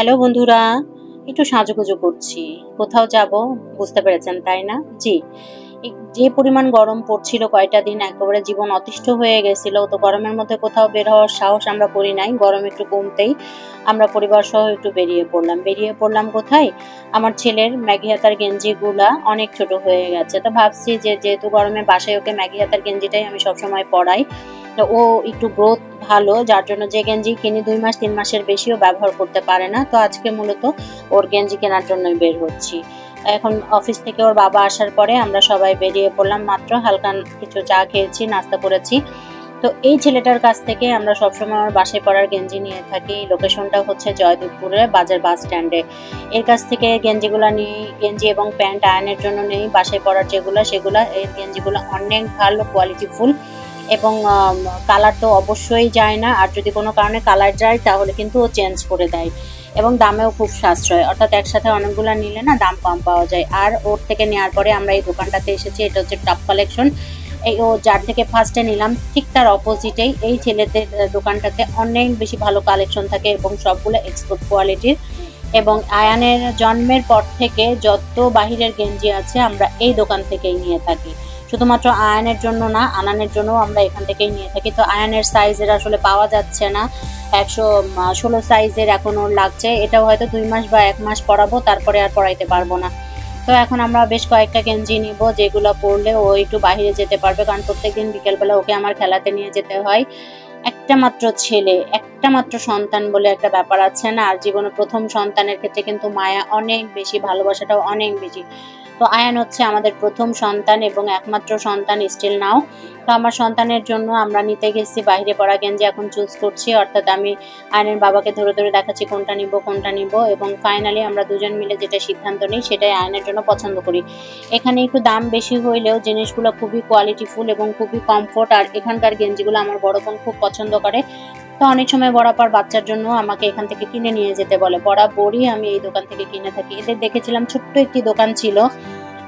Hello বন্ধুরা, একটু সাজুগুজু করছি। কোথাও যাব বুঝতে পেরেছেন তাই না? জি, যে পরিমাণ গরম পড়ছিল কয়টা দিন একেবারে জীবন অতিষ্ঠ হয়ে গেছিল। তো গরমের মধ্যে কোথাও বের হওয়ার সাহস আমরা করি নাই। গরম একটু কমতেই আমরা পরিবার সহ একটু বেরিয়ে পড়লাম কোথায়? আমার ছেলের ম্যাগি হাতার গেঞ্জিগুলা অনেক ছোট হয়ে গেছে। তো ভাবছি যে যেহেতু গরমে বাসায় ওকে ম্যাগি হাতার গেঞ্জিটাই আমি সবসময় পরাই। তো ও একটু গ্রোথ ভালো, যার জন্য যে গেঞ্জি কিনি 2 মাস 3 মাসের বেশিও ব্যবহার করতে পারে না। তো আজকে মূলত ওর গেঞ্জি কেনার জন্যই বের হচ্ছি। এখন অফিস থেকে ওর বাবা আসার পরে আমরা সবাই বেরিয়ে পড়লাম। মাত্র হালকা কিছু চা খেয়েছি, নাস্তা করেছি। তো এই ছেলেটার কাছ থেকে আমরা সবসময় আমার বাসায় পরার গেঞ্জি নিয়ে থাকি। লোকেশনটা হচ্ছে জয়দেবপুরে বাজার বাস স্ট্যান্ডে। এর কাছ থেকে গেঞ্জিগুলা নিই, গেঞ্জি এবং প্যান্ট আয়নের জন্য নেই। বাসায় পরার সেগুলা এর গেঞ্জিগুলো অনেক ভালো কোয়ালিটিফুল এবং কালার তো অবশ্যই যায় না। আর যদি কোনো কারণে কালার যায় তাহলে কিন্তু ও চেঞ্জ করে দেয় এবং দামেও খুব সাশ্রয়, অর্থাৎ একসাথে অনেকগুলো নিলে না দাম কম পাওয়া যায়। আর ওর থেকে নেওয়ার পরে আমরা এই দোকানটাতে এসেছি। এটা হচ্ছে টপ কালেকশন। এই ও যার থেকে ফার্স্টে নিলাম ঠিক তার অপোজিটেই এই ছেলেদের দোকানটাতে অনেক বেশি ভালো কালেকশন থাকে এবং সবগুলো এক্সপোর্ট কোয়ালিটির। এবং আয়ানের জন্মের পর থেকে যত বাহিরের গেঞ্জি আছে আমরা এই দোকান থেকেই নিয়ে থাকি। শুধুমাত্র আয়ানের জন্য না, আনানের জন্য আমরা এখান থেকেই নিয়ে থাকি। তো আয়ানের সাইজের আসলে পাওয়া যাচ্ছে না, 116 সাইজের এখন ওর লাগছে। এটাও হয়তো 2 মাস বা 1 মাস পরাবো, তারপরে আর পরাইতে পারবো না। তো এখন আমরা বেশ কয়েকটা গেঞ্জি নিব যেগুলো পরলে ও একটু বাইরে যেতে পারবে, কারণ প্রত্যেকদিন বিকেলবেলা ওকে আমার খেলাতে নিয়ে যেতে হয়। একটা মাত্র ছেলে, একটা মাত্র সন্তান বলে একটা ব্যাপার আছে না, আর জীবনে প্রথম সন্তানের ক্ষেত্রে কিন্তু মায়া অনেক বেশি, ভালোবাসাটাও অনেক বেশি। তো আয়ান হচ্ছে আমাদের প্রথম সন্তান এবং একমাত্র সন্তান স্টিল নাও। তো আমার সন্তানের জন্য আমরা নিতে গেছি বাইরে পড়া গেঞ্জি, এখন চুজ করছি, অর্থাৎ আমি আয়নের বাবাকে ধরে ধরে দেখাচ্ছি কোনটা নিব এবং ফাইনালি আমরা দুজন মিলে যেটা সিদ্ধান্ত নিই সেটাই আয়নের জন্য পছন্দ করি। এখানে একটু দাম বেশি হইলেও জিনিসগুলো খুবই কোয়ালিটিফুল এবং খুবই কমফোর্ট। আর এখানকার গেঞ্জিগুলো আমার বড় বোন খুব পছন্দ করে। তো অনেক সময় বরাবর বাচ্চার জন্য আমাকে এখান থেকে কিনে নিয়ে যেতে বলে, বরাবরই আমি এই দোকান থেকে কিনে থাকি। এদের দেখেছিলাম ছোট্ট একটি দোকান ছিল,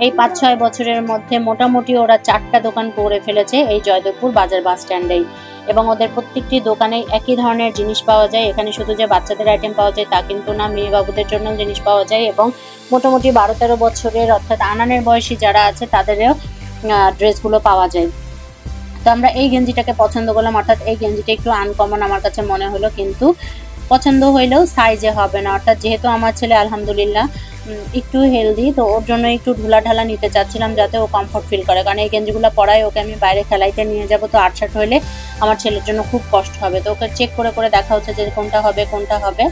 এই 5-6 বছরের মধ্যে মোটামুটি ওরা 4টা দোকান করে ফেলেছে এই জয়দেবপুর বাজার বাস স্ট্যান্ডেই। এবং ওদের প্রত্যেকটি দোকানে একই ধরনের জিনিস পাওয়া যায়। এখানে শুধু যে বাচ্চাদের আইটেম পাওয়া যায় তা কিন্তু না, মেয়ে বাবুদের জন্য জিনিস পাওয়া যায় এবং মোটামুটি 12-13 বছরের অর্থাৎ আনানের বয়সী যারা আছে তাদেরও ড্রেসগুলো পাওয়া যায়। তো আমরা এই গেঞ্জিটাকে পছন্দ করলাম, অর্থাৎ এই গেঞ্জিটা একটু আনকমন আমার কাছে মনে হলো, কিন্তু পছন্দ হইলেও সাইজে হবে না। অর্থাৎ যেহেতু আমার ছেলে আলহামদুলিল্লাহ একটু হেলদি, তো ওর জন্য একটু ঢুলা ঢালা নিতে চাচ্ছিলাম যাতে ও কমফোর্ট ফিল করে, কারণ এই গেঞ্জিগুলো পরায় ওকে আমি বাইরে খেলাইতে নিয়ে যাব। তো 8-8 হইলে আমার ছেলের জন্য খুব কষ্ট হবে। তো ওকে চেক করে করে দেখা হচ্ছে যে কোনটা হবে।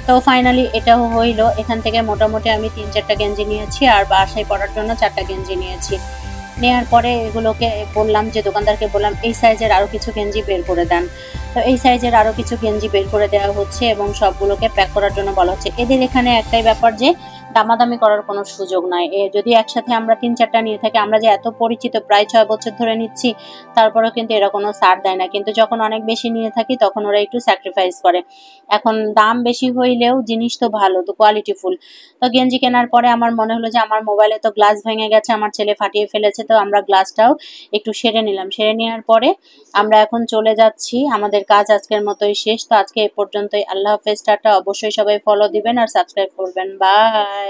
তো ফাইনালি এটাও হইলো। এখান থেকে মোটামুটি আমি 3-4টা গেঞ্জি নিয়েছি আর বাসায় পরার জন্য 4টা গেঞ্জি নিয়েছি। নেওয়ার পরে এগুলোকে বললাম, যে দোকানদারকে বললাম এই সাইজের আরও কিছু গেঞ্জি বের করে দেন। তো এই সাইজের আরও কিছু গেঞ্জি বের করে দেওয়া হচ্ছে এবং সবগুলোকে প্যাক করার জন্য বলা হচ্ছে। এদের এখানে একটাই ব্যাপার যে দামাদামি করার কোনো সুযোগ নাই। যদি একসাথে আমরা 3-4টা নিয়ে থাকি, আমরা যে এত পরিচিত প্রায় 6 বছর ধরে নিচ্ছি, তারপরেও কিন্তু এরা কোনো ছাড় দেয় না। কিন্তু যখন অনেক বেশি নিয়ে থাকি তখন ওরা একটু স্যাক্রিফাইস করে। এখন দাম বেশি হইলেও জিনিস তো ভালো, তো কোয়ালিটিফুল। তো গেঞ্জি কেনার পরে আমার মনে হলো যে আমার মোবাইলে তো গ্লাস ভেঙে গেছে, আমার ছেলে ফাটিয়ে ফেলেছে। তো আমরা গ্লাসটাও একটু সেরে নিলাম। সেরে নেওয়ার পরে আমরা এখন চলে যাচ্ছি, আমাদের কাজ আজকের মতোই শেষ। তো আজকে এ পর্যন্তই। আল্লাহ হাফেজ, টাটা। অবশ্যই সবাই ফলো দিবেন আর সাবস্ক্রাইব করবেন। বাই।